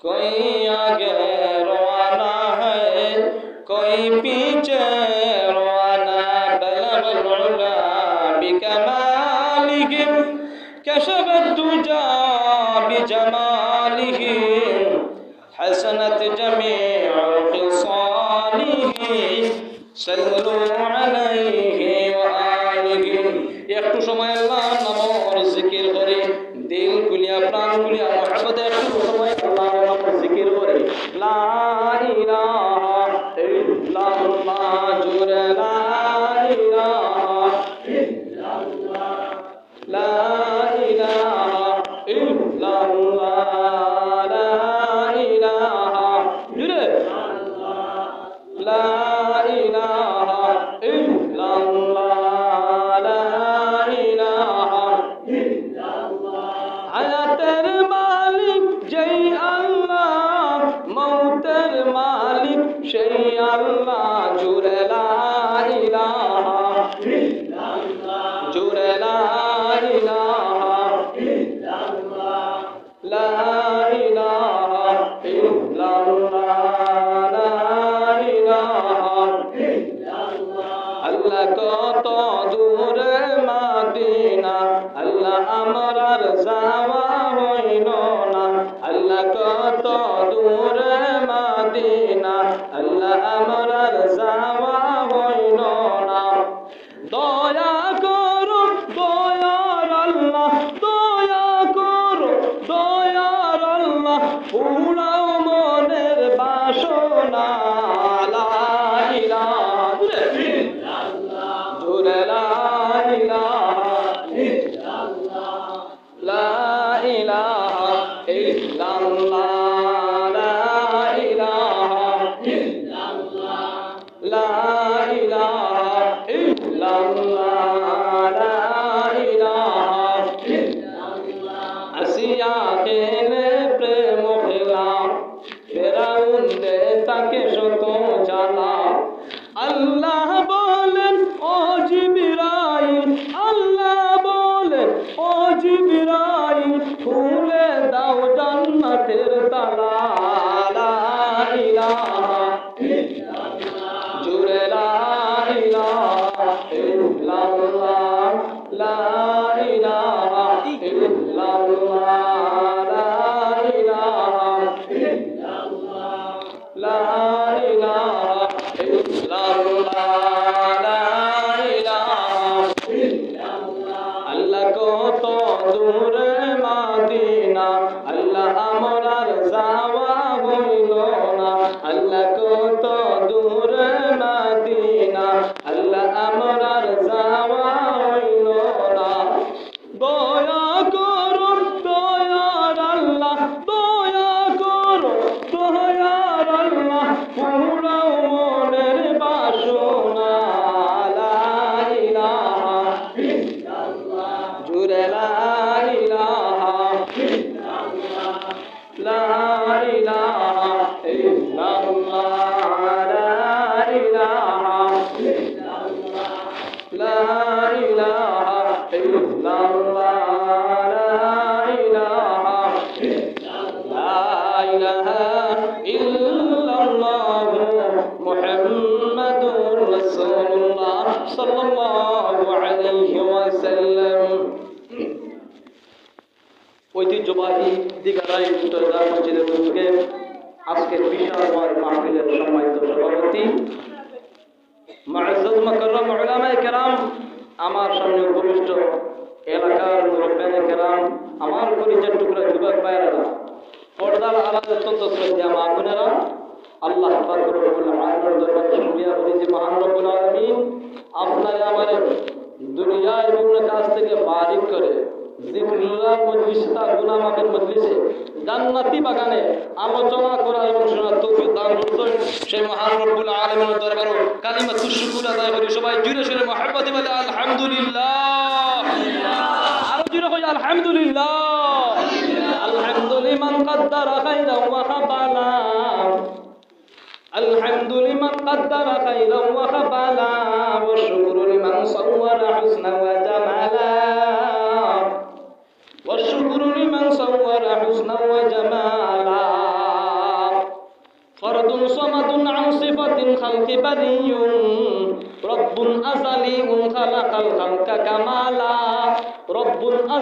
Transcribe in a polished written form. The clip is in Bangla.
कोई आगे रवाना है कोई पीछे रवाना बलगल उला बिकमालिहिम कशफत दुजा बिजमालिहि हसनत जमीउ खिसालिहि सल्लु अलैहि व आलिहि। একটু সময় আল্লাহর নামের জিকির করে দিল খুলিয়া প্রাণ খুলিয়া মহব্বতে একটু সময় আল্লাহর নামের জিকির করে লা ইলাহা ইল্লাল্লাহ জুরে লা ইলাহা ইল্লাল্লাহ লা ইলাহা ইল্লাল্লাহ লা ইলাহা জুরে লা ইলাহা ইল্লাল্লাহ হায়াতের মালিক যেই আল্লাহ মৌতের মালিক সেই আল্লাহ জুরে লা ইলাহা ইল্লাল্লাহ জুরে লা ইলাহা ইল্লাল্লাহ লা ইলাহা ইল্লাল্লাহ লা ইলাহা ইল্লাল্লাহ। আল্লাহ কত দূরে মদিনা আল্লাহ আমরার যাওয়া হইল না আল্লাহ কত দূরে মদিনা আল্লাহ আমরার যাওয়া হইল না। দয়া করো দয়ার আল্লাহ দয়া করো দয়ার আল্লাহ পুরাও মনের বাসনা লা ইলাহা ইল্লাল্লাহ জুরে লা ইলাহা ইল্লাল্লাহ লা ইলাহা ইল্লাল্লাহ লা ইলাহা ইল্লাল্লাহ লা ইলাহা ইল্লাল্লাহ লা ইলাহা ইল্লাল্লাহ। আসিয়া খেলে প্রেম খেলাম ফেরাউন দে তাকে শত জ্বালা আল্লাহ বলেন ও জিবরাইল আল্লাহ বলেন ও জিবরাইল খুলে দাও জান্নাতের তালা লা ইলাহা ইল্লাল্লাহ জুরে লা ইলাহা ইল্লাল্লাহ লা ইলাহা ইল্লাল্লাহ লা ইলাহা ইল্লাল্লাহ লা ইলাহা ইল্লাল্লাহ লা ইলাহা ইল্লাল্লাহ। আল্লাহ কত দূরে মদিনা আল্লাহ আমরার যাওয়া হইল না আল্লাহ কত দূরে মদিনা আল্লাহ আমরার যাওয়া হইল না। দয়া করো দয়ার আল্লাহ দয়া করো দয়ার আল্লাহ পুরাও মনের বাসনা লা ইলাহা ইল্লাল্লাহ জুরে লা ইলাহা ইল্লাল্লাহ লা ইলাহা ইল্লাল্লাহ লা ইলাহা ইল্লাল্লাহ লা ইলাহা ইল্লাল্লাহ লা ইলাহা ইল্লাল্লাহ মুহাম্মাদুর রাসূলুল্লাহ সাল্লাল্লাহু আলাইহি ওয়াসাল্লাম। ঐতিহ্যবাহী দিঘারাই উত্তরদার মসজিদের উদ্যোগে আজকের বিশাল মাহফিলের সম্মানিত সভাপতি মুআজ্জাজ মুকাররম উলামায়ে কেরাম আমার সামনে উপবিষ্ট এলাকার মুরব্বিয়ানে কেরাম আমার পরিচয় টুকরা যুবক ভাইয়েরা পর্দার আড়ালে অত্যন্ত শ্রদ্ধেয় মা বোনেরা আল্লাহ পাক রব্বুল আলামিনের দরবারে শুকরিয়া করি যে মহান রব্বুল আলামিন আপনার আমার দুনিয়ার বিভিন্ন কাজ থেকে বারিক করে জিকরুল্লাহ মজলিসে তার গুনাহ মাফের মজলিসে জান্নাতি বাগানে আলোচনা করা এবং শোনার তৌফিক দান করতেন সেই মহান রব্বুল আলামিনের দরবারে কালিমাতুশ শুকর আদায় করি সবাই জুড়ে জুড়ে মুহাব্বতে বলে আলহামদুলিল্লাহ আরো জুড়ে কই আলহামদুলিল্লাহ আলহামদুলিমান কদ্দারা খাইরা ওয়া খাবালা الحمد لمن قدر خيرا وخبالا والشكر لمن صور حسنا وجمالا والشكر لمن صور حسنا وجمالا আহাদুন সামাদুন আন সিফাতিন খালকি বারিয়ুন রব্বুন আযালিউন খালাকাল খালকা কামালা রব্বুন